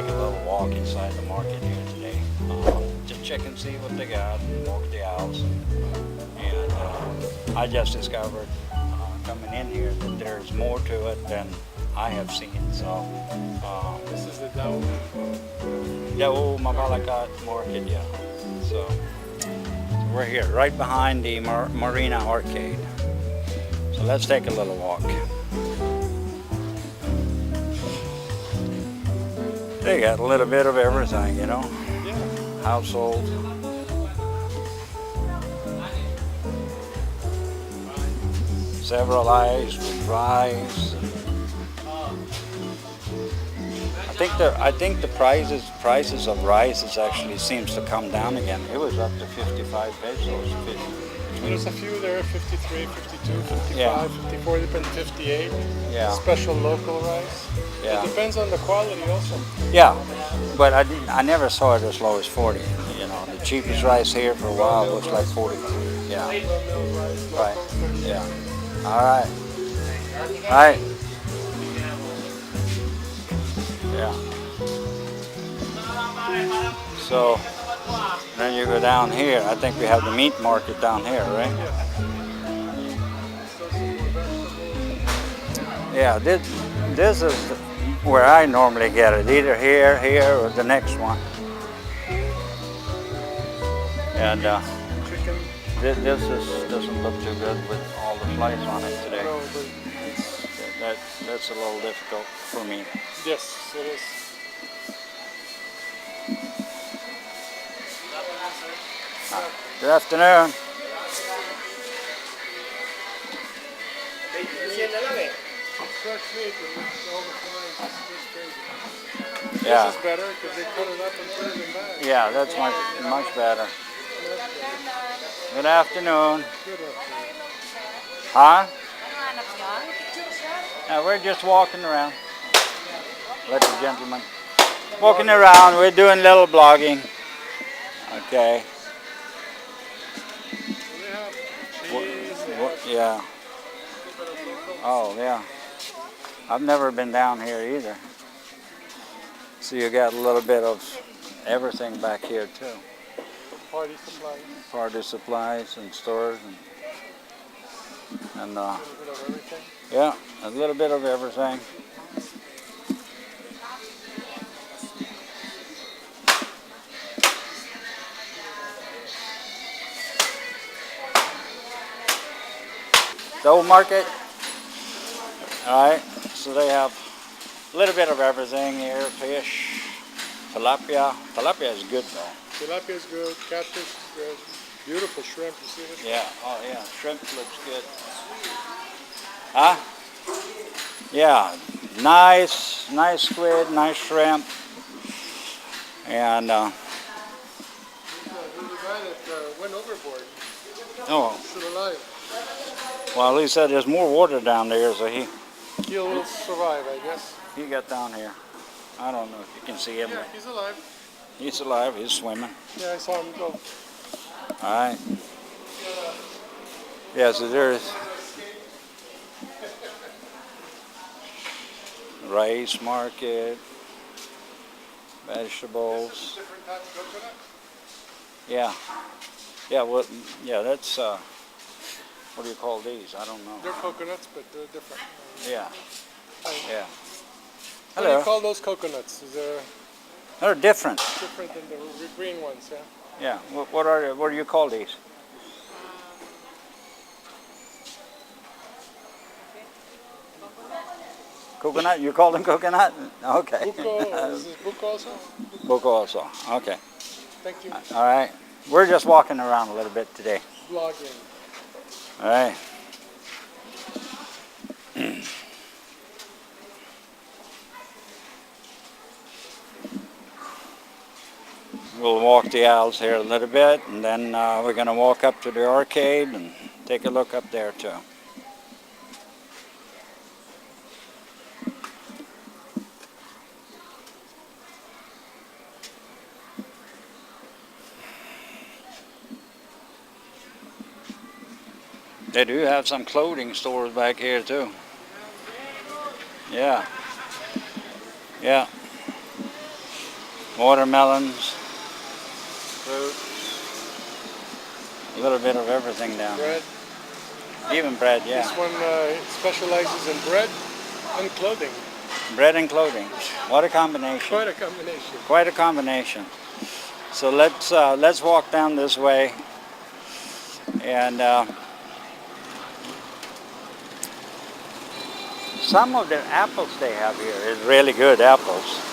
take a little walk inside the market here today. Just check and see what they got, walk the aisles. And I just discovered coming in here that there's more to it than I have seen. So This is the Mabalacat market, yeah. So we're here, right behind the Marina arcade. So let's take a little walk. They got a little bit of everything, you know. Yeah. Household. Several eyes with rice. I think the prices of rice actually seems to come down again. It was up to 55 pesos. There's a few there, 53, 52, 55, Yeah. 54, depends, 58. Yeah. Special local rice. Yeah. It depends on the quality also. Yeah, but I never saw it as low as 40. You know, the cheapest rice here for a while was like 40. Yeah. Right. Yeah. All right. All right. Yeah. So then you go down here. I think we have the meat market down here, right? Yeah. This is where I normally get it. Either here, or the next one. And Chicken. this doesn't look too good with all the flies on it today. No, but That's a little difficult for me. yes, it is. Good afternoon. Fresh meat with all the flies. It's crazy. Yeah. This is better because they cut it up and put it in bags. Yeah, that's much better. Good afternoon. Good afternoon. Huh? We're just walking around. Let the gentleman. Walking around, we're doing a little blogging. Okay. They have cheese. They have Yeah. Oh, yeah. I've never been down here either. So you got a little bit of everything back here too. party supplies. Party supplies and stores and A little bit of everything. yeah, a little bit of everything. The old market. All right, so they have a little bit of everything here. Fish, tilapia. Tilapia is good though. Tilapia is good. Catfish is good. Beautiful shrimp. You see this? Yeah, oh yeah, shrimp looks good. Huh? Yeah, nice squid, nice shrimp. And, There's a guy that went overboard. oh, Still alive. well, he said there's more water down there, so He'll survive, I guess. he got down here. I don't know if you can see him. Yeah, he's alive. He's alive, he's swimming. Yeah, I saw him go. All right. Yeah, so there's rice market, vegetables. Different types of coconut. Yeah. Yeah, well, yeah, that's, what do you call these? I don't know. They're coconuts, but they're different. Yeah, yeah. What do you Hello. call those coconuts? Is there They're different. different than the green ones? Yeah. Yeah, what do you call these? Coconut? You call them coconut? Okay. Buko, is this buko also? Buko also. Okay. Thank you. All right. We're just walking around a little bit today. Vlogging. All right. We'll walk the aisles here a little bit, and then we're going to walk up to the arcade and take a look up there too. They do have some clothing stores back here too. Yeah. Yeah. watermelons, Fruit, a little bit of everything down bread. there. Even bread, yeah. This one specializes in bread and clothing. Bread and clothing. What a combination. Quite a combination. Quite a combination. So let's walk down this way, and some of the apples they have here is really good apples.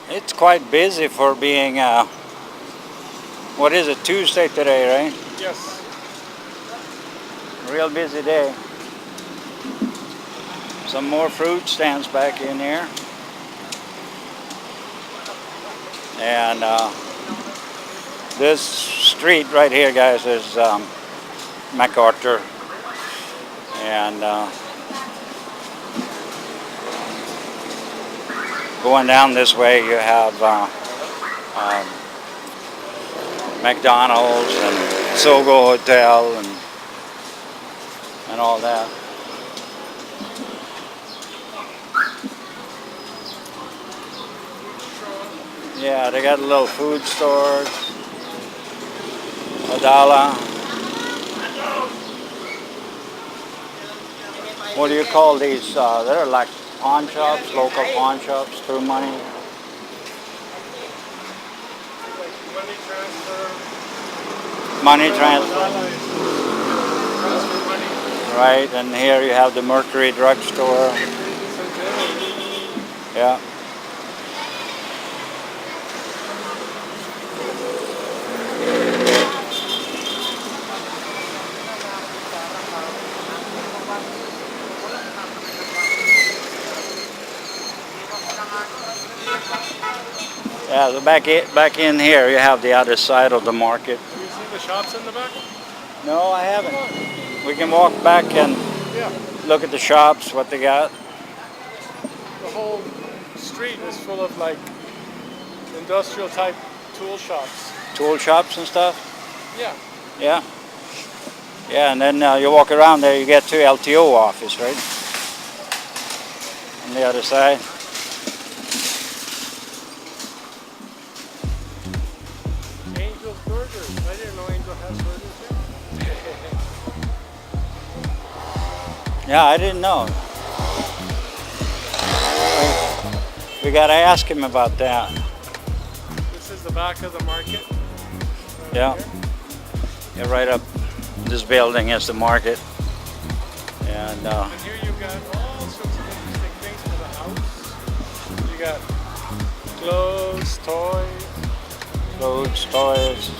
It's quite busy for being, what is it, Tuesday today, right? Yes. Real busy day. Some more fruit stands back in here. And this street right here, guys, is MacArthur. And going down this way, you have McDonald's and Sogo Hotel and all that. Yeah, they got a little food stores. $1. What do you call these? They're like pawn shops, local pawn shops, through money. Money transfer. Money transfer. Transfer money. Right, and here you have the Mercury drugstore. Yeah. Yeah, so back in here you have the other side of the market. Do you see the shops in the back? No, I haven't. We can walk back and Yeah. look at the shops, what they got. The whole street is full of like industrial type tool shops. Tool shops and stuff. Yeah. Yeah. Yeah, and then you walk around there, you get to LTO office, right? On the other side. Angel's Burgers. I didn't know Angel has burgers here. Yeah, I didn't know. We gotta ask him about that. This is the back of the market. Right Yeah. here. Yeah, right up this building is the market. And And here you've got all sorts of interesting things for the house. You got clothes, toys. clothes, toys.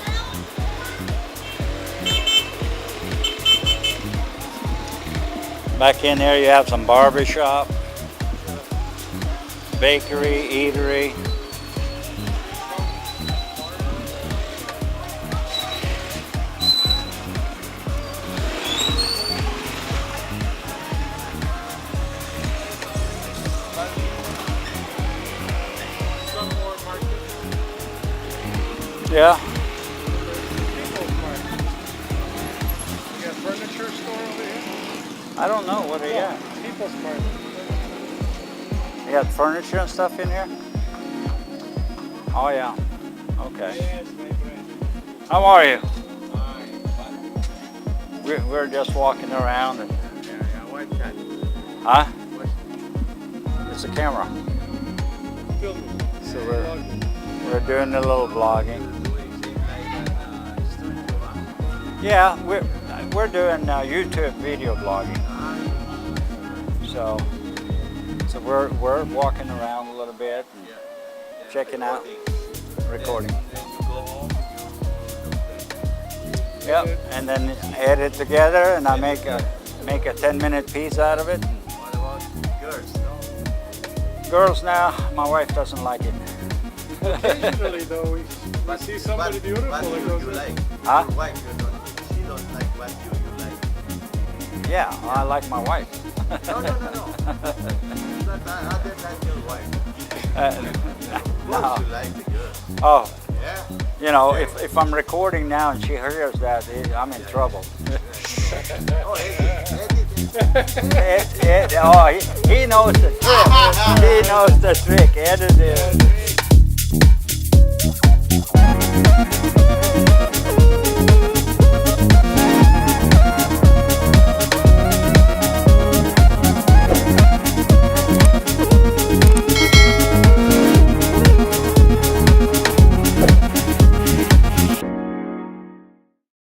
Back in there you have some barber shop, bakery, eatery. Some more market. Yeah. People's market. You got furniture store over here. I don't know what they got. People's market. You got furniture and stuff in here? Oh yeah. Okay. Yes, my friend. How are you? Fine. We're just walking around and Yeah, what's that? huh? It's a camera. Film me. So we're doing a little vlogging. Yeah, we're doing YouTube video blogging. So we're walking around a little bit and checking out, recording. Yep, and then edit together, and I make a 10-minute piece out of it. What about girls? No? Girls now, my wife doesn't like it. Occasionally though, we see somebody beautiful But that you goes in. like. Huh? Your wife, you don't, she don't like what you like. Yeah, I like my wife. No. It's not other than your wife. Uh, Of no. course you like the girl. Oh, Yeah. you know, if I'm recording now and she hears that, I'm in trouble. Oh, edit. He knows the trick. He knows the trick. Edit it.